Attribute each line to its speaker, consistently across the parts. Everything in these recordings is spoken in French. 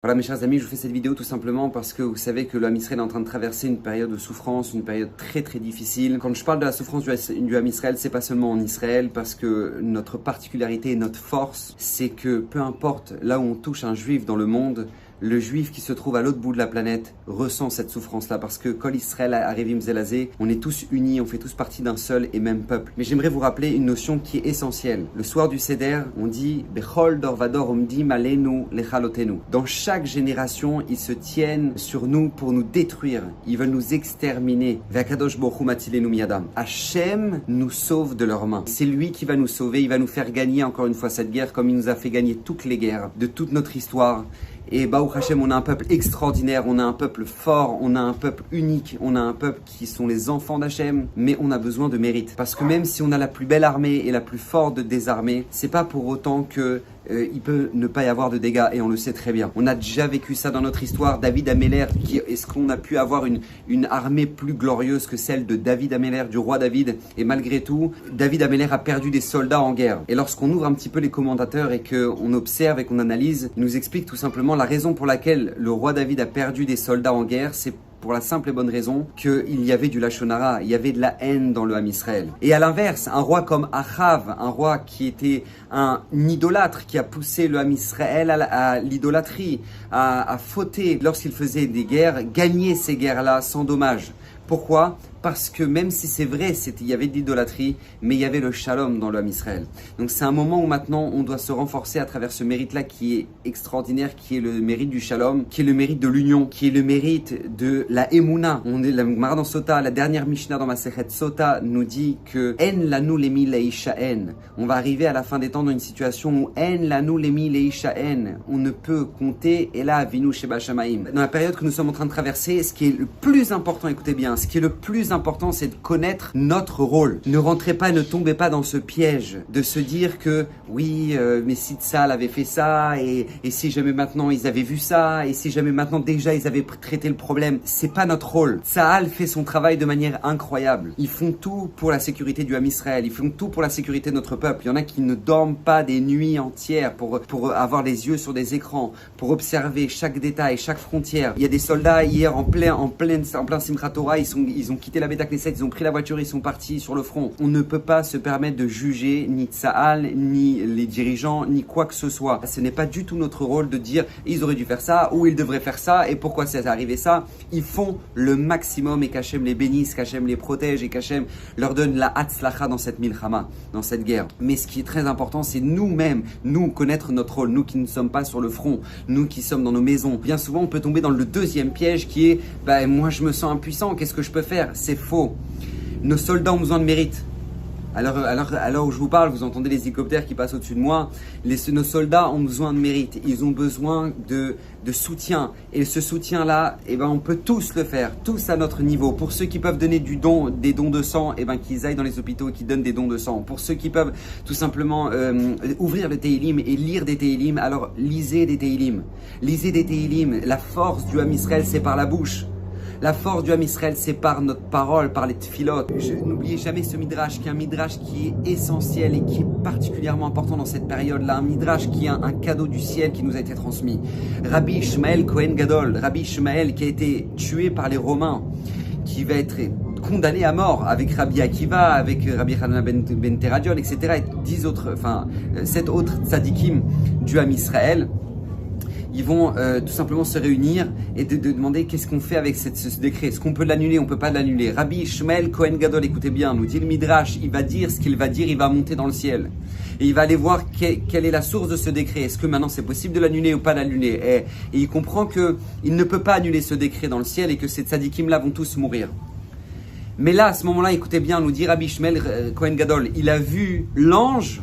Speaker 1: Voilà mes chers amis, je vous fais cette vidéo tout simplement parce que vous savez que le Ham Israël est en train de traverser une période de souffrance, une période très difficile. Quand je parle de la souffrance du Ham Israël, c'est pas seulement en Israël, parce que notre particularité et notre force, c'est que peu importe là où on touche un juif dans le monde, le juif qui se trouve à l'autre bout de la planète ressent cette souffrance-là, parce que Kol Israël Arevim Zelazé, on est tous unis, on fait tous partie d'un seul et même peuple. Mais j'aimerais vous rappeler une notion qui est essentielle. Le soir du Seder, on dit Bechol Dor Vador Omdim Alenu Lechalotenu. Dans chaque génération, ils se tiennent sur nous pour nous détruire. Ils veulent nous exterminer. Vakadosh Bochu Matilenu Miyadam. Hachem nous sauve de leurs mains. C'est lui qui va nous sauver. Il va nous faire gagner encore une fois cette guerre, comme il nous a fait gagner toutes les guerres de toute notre histoire. Et Baruch Hashem, on a un peuple extraordinaire, on a un peuple fort, on a un peuple unique, on a un peuple qui sont les enfants d'Hachem, mais on a besoin de mérite. Parce que même si on a la plus belle armée et la plus forte des armées, c'est pas pour autant que il peut ne pas y avoir de dégâts, et on le sait très bien. On a déjà vécu ça dans notre histoire. David Améler, est-ce qu'on a pu avoir une armée plus glorieuse que celle de David Améler, du roi David? Et malgré tout, David Améler a perdu des soldats en guerre. Et lorsqu'on ouvre un petit peu les commentateurs et qu'on observe et qu'on analyse, ils nous expliquent tout simplement la raison pour laquelle le roi David a perdu des soldats en guerre. C'est pour la simple et bonne raison qu'il y avait du Lachon Hara, il y avait de la haine dans le Ham Israël. Et à l'inverse, un roi comme Achav, un roi qui était un idolâtre, qui a poussé le Ham Israël à l'idolâtrie, à fauter lorsqu'il faisait des guerres, gagner ces guerres-là sans dommage. Pourquoi ? Parce que même si c'est vrai, il y avait de l'idolâtrie, mais il y avait le shalom dans le Ham Israël. Donc c'est un moment où maintenant on doit se renforcer à travers ce mérite-là qui est extraordinaire, qui est le mérite du shalom, qui est le mérite de l'union, qui est le mérite de la Emouna. On est la Gemara dans Sota, la dernière Mishnah dans Masechet Sota nous dit que En lanu lemi leishaen. On va arriver à la fin des temps dans une situation où En lanu lemi leishaen. On ne peut compter et là avinu sheba shamaim. Dans la période que nous sommes en train de traverser, ce qui est le plus important, écoutez bien, ce qui est le plus important, c'est de connaître notre rôle. Ne rentrez pas, ne tombez pas dans ce piège de se dire que oui, mais si Tzahal avait fait ça, et si jamais maintenant ils avaient vu ça, et si jamais maintenant déjà ils avaient traité le problème. C'est pas notre rôle. Tzahal fait son travail de manière incroyable. Ils font tout pour la sécurité du Ham Israël. Ils font tout pour la sécurité de notre peuple. Il y en a qui ne dorment pas des nuits entières pour avoir les yeux sur des écrans, pour observer chaque détail, chaque frontière. Il y a des soldats hier en plein Simchat Torah, ils ont quitté la Beta Knesset, ils ont pris la voiture, ils sont partis sur le front. On ne peut pas se permettre de juger ni Tzahal, ni les dirigeants, ni quoi que ce soit. Ce n'est pas du tout notre rôle de dire ils auraient dû faire ça, ou ils devraient faire ça, et pourquoi c'est arrivé ça. Ils font le maximum, et qu'Hachem les bénisse, qu'Hachem les protège, et qu'Hachem leur donne la hatzlacha dans cette milchama, dans cette guerre. Mais ce qui est très important, c'est nous-mêmes, nous connaître notre rôle, nous qui ne sommes pas sur le front, nous qui sommes dans nos maisons. Bien souvent, on peut tomber dans le deuxième piège qui est moi je me sens impuissant, qu'est-ce que je peux faire? C'est faux. Nos soldats ont besoin de mérite. Alors où je vous parle, vous entendez les hélicoptères qui passent au-dessus de moi. Nos soldats ont besoin de mérite. Ils ont besoin de soutien. Et ce soutien-là, on peut tous le faire, tous à notre niveau. Pour ceux qui peuvent donner des dons de sang, qu'ils aillent dans les hôpitaux et qu'ils donnent des dons de sang. Pour ceux qui peuvent tout simplement ouvrir le Tehillim et lire des Tehillim, alors lisez des Tehillim. Lisez des Tehillim. La force du Ham Israël, c'est par la bouche. La force du Ham Israël, c'est par notre parole, par les tfilot. N'oubliez jamais ce midrash, qui est un midrash qui est essentiel et qui est particulièrement important dans cette période-là. Un midrash qui est un cadeau du ciel qui nous a été transmis. Rabbi Ishmael Kohen Gadol, Rabbi Ishmael qui a été tué par les Romains, qui va être condamné à mort avec Rabbi Akiva, avec Rabbi Hanana ben Teradiol, etc. Et 7 autres tzadikim du Ham Israël. Ils vont tout simplement se réunir et de demander qu'est-ce qu'on fait avec ce décret. Est-ce qu'on peut l'annuler? On ne peut pas l'annuler. Rabbi Ishmael Kohen Gadol, écoutez bien, nous dit le Midrash, il va dire ce qu'il va dire, il va monter dans le ciel. Et il va aller voir quelle est la source de ce décret. Est-ce que maintenant c'est possible de l'annuler ou pas l'annuler? Et il comprend qu'il ne peut pas annuler ce décret dans le ciel et que ces tzadikim-là vont tous mourir. Mais là, à ce moment-là, écoutez bien, nous dit Rabbi Ishmael Kohen Gadol, il a vu l'ange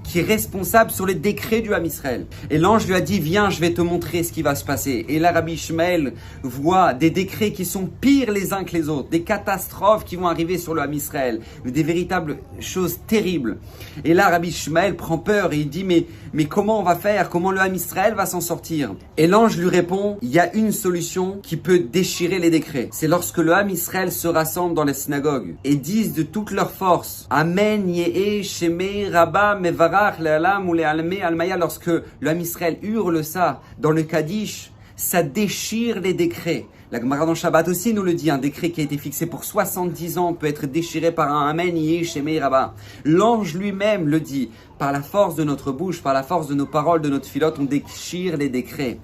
Speaker 1: qui est responsable sur les décrets du Ham Israël. Et l'ange lui a dit, viens, je vais te montrer ce qui va se passer. Et là, Rabbi Ishmael voit des décrets qui sont pires les uns que les autres, des catastrophes qui vont arriver sur le Ham Israël, des véritables choses terribles. Et là, Rabbi Ishmael prend peur et il dit, mais comment on va faire? Comment le Ham Israël va s'en sortir? Et l'ange lui répond, il y a une solution qui peut déchirer les décrets. C'est lorsque le Ham Israël se rassemble dans les synagogues et disent de toute leur force, Amen, Yehe, Shemei, Rabba, Mevarach, Le'alam ou Le'alme, Almaya, lorsque le Ham Israël hurle ça dans le Kaddish, ça déchire les décrets. La Gemara dans Shabbat aussi nous le dit, un décret qui a été fixé pour 70 ans peut être déchiré par un Amen Yeshemei Rabba. L'ange lui-même le dit, par la force de notre bouche, par la force de nos paroles, de notre filote, on déchire les décrets.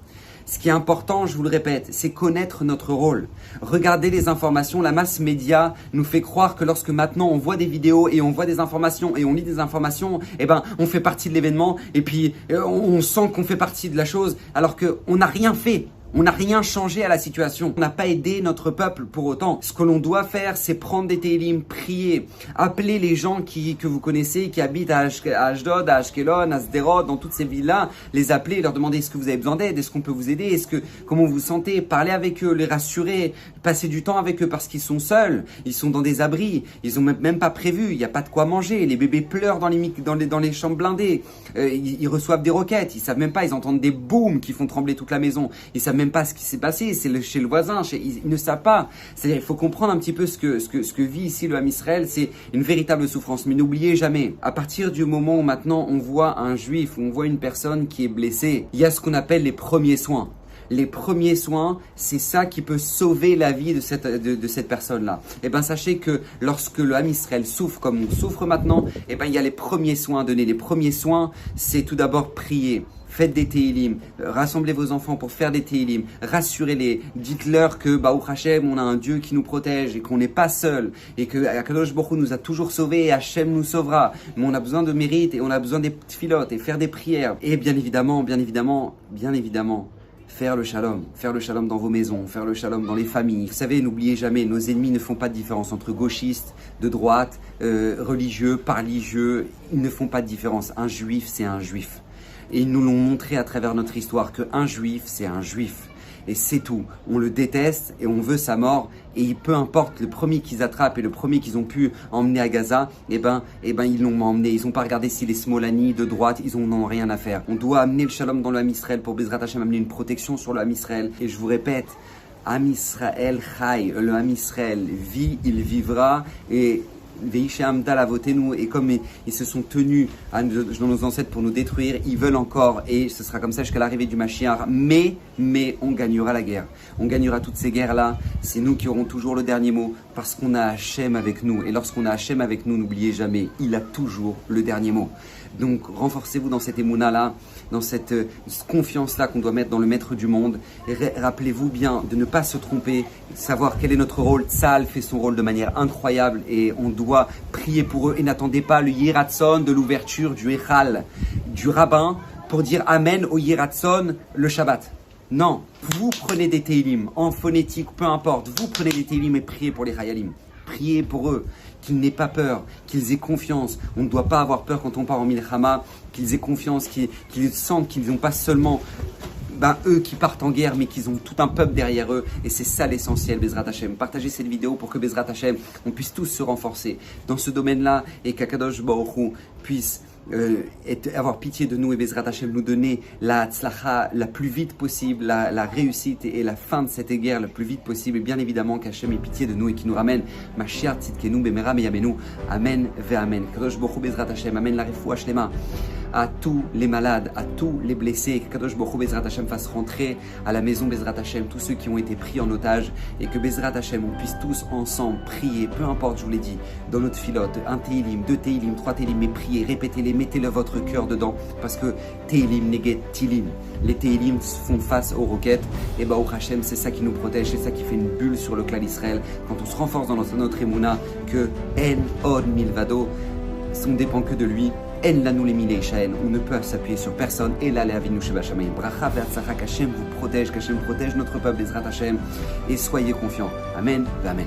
Speaker 1: Ce qui est important, je vous le répète, c'est connaître notre rôle. Regardez les informations, la masse média nous fait croire que lorsque maintenant on voit des vidéos et on voit des informations et on lit des informations, eh ben on fait partie de l'événement et puis on sent qu'on fait partie de la chose alors qu'on n'a rien fait. On n'a rien changé à la situation. On n'a pas aidé notre peuple pour autant. Ce que l'on doit faire, c'est prendre des télim, prier, appeler les gens que vous connaissez, qui habitent à Ashdod, à Ashkelon, à Sderot, dans toutes ces villes-là, les appeler, leur demander est-ce que vous avez besoin d'aide, est-ce qu'on peut vous aider, comment vous vous sentez, parler avec eux, les rassurer, passer du temps avec eux parce qu'ils sont seuls, ils sont dans des abris, ils ont même pas prévu, il n'y a pas de quoi manger, les bébés pleurent dans les chambres blindées, ils reçoivent des roquettes, ils savent même pas, ils entendent des booms qui font trembler toute la maison, ils savent même pas ce qui s'est passé, c'est chez le voisin, ils ne savent pas. C'est-à-dire, il faut comprendre un petit peu ce que vit ici le Ham Israël, c'est une véritable souffrance. Mais n'oubliez jamais, à partir du moment où maintenant on voit un juif, on voit une personne qui est blessée, il y a ce qu'on appelle les premiers soins. Les premiers soins, c'est ça qui peut sauver la vie de cette personne-là. Et bien, sachez que lorsque le Ham Israël souffre comme on souffre maintenant, et ben il y a les premiers soins à donner. Les premiers soins, c'est tout d'abord prier. Faites des Tehillim, rassemblez vos enfants pour faire des Tehillim, rassurez-les, dites-leur que Baruch Hashem, on a un Dieu qui nous protège et qu'on n'est pas seul et que Akadosh Baruch Hu nous a toujours sauvés et Hashem nous sauvera. Mais on a besoin de mérite et on a besoin des petites filotes et faire des prières. Et bien évidemment, faire le shalom dans vos maisons, faire le shalom dans les familles. Vous savez, n'oubliez jamais, nos ennemis ne font pas de différence entre gauchistes, de droite, religieux, pas religieux, ils ne font pas de différence. Un juif, c'est un juif. Et ils nous l'ont montré à travers notre histoire qu'un juif, c'est un juif. Et c'est tout. On le déteste et on veut sa mort. Et peu importe le premier qu'ils attrapent et le premier qu'ils ont pu emmener à Gaza, eh ben ils l'ont emmené. Ils n'ont pas regardé s'il est Smolani, de droite, ils n'en ont rien à faire. On doit amener le shalom dans le Ham Israël pour Bezrat Hashem, amener une protection sur le Ham Israël. Et je vous répète, Ham Israël Chai, le Ham Israël vit, il vivra. Et et comme ils se sont tenus dans nos ancêtres pour nous détruire, ils veulent encore, et ce sera comme ça jusqu'à l'arrivée du Mashiach, mais on gagnera la guerre. On gagnera toutes ces guerres-là, c'est nous qui aurons toujours le dernier mot, parce qu'on a Hachem avec nous. Et lorsqu'on a Hachem avec nous, n'oubliez jamais, il a toujours le dernier mot. Donc renforcez-vous dans cette émouna-là, dans cette confiance-là qu'on doit mettre dans le maître du monde. Et rappelez-vous bien de ne pas se tromper, savoir quel est notre rôle. Tzahal fait son rôle de manière incroyable et on doit prier pour eux. Et n'attendez pas le Yiratzon de l'ouverture du Echal, du rabbin, pour dire Amen au Yiratzon le Shabbat. Non, vous prenez des Tehillim, en phonétique, peu importe, vous prenez des Tehillim et priez pour les Chayalim. Priez pour eux, qu'ils n'aient pas peur, qu'ils aient confiance. On ne doit pas avoir peur quand on part en Milchama, qu'ils aient confiance, qu'ils sentent qu'ils n'ont pas seulement eux qui partent en guerre, mais qu'ils ont tout un peuple derrière eux. Et c'est ça l'essentiel, Bezrat Hashem. Partagez cette vidéo pour que Bezrat Hashem, on puisse tous se renforcer dans ce domaine-là et qu'Akadosh Baruch Hu puisse avoir pitié de nous et Bezrat Hashem nous donner la tzlacha la plus vite possible, la réussite et la fin de cette guerre le plus vite possible. Et bien évidemment qu'Hashem ait pitié de nous et qui nous ramène Mashiach tzidkenu b'mera meyamenu. Amen ve amen. Kadosh Baruch Hu Bezrat Hashem. Amen la refoua shlema à tous les malades, à tous les blessés. Que Kadosh Baruch Hu Bezrat Hashem fasse rentrer à la maison Bezrat Hashem tous ceux qui ont été pris en otage et que Bezrat Hashem on puisse tous ensemble prier, peu importe, je vous l'ai dit, dans notre filote, un Tehillim, 2 Tehillim, 3 Tehillim, mais priez, répétez-les, mettez-le votre cœur dedans parce que Tehillim neget Tilim. Les Tehillim font face aux roquettes et Baruch Hashem, c'est ça qui nous protège, c'est ça qui fait une bulle sur le clan Israël quand on se renforce dans notre émouna que En Od Milvado, on ne dépend que de lui. En la nous les mille Shaen, on ne peut s'appuyer sur personne. Et là, les avinu sheba shamayim. Bracha ve'atzlacha, qu'Hashem vous protège, qu'Hashem protège notre peuple, Bezrat Hashem. Et soyez confiants. Amen, amen.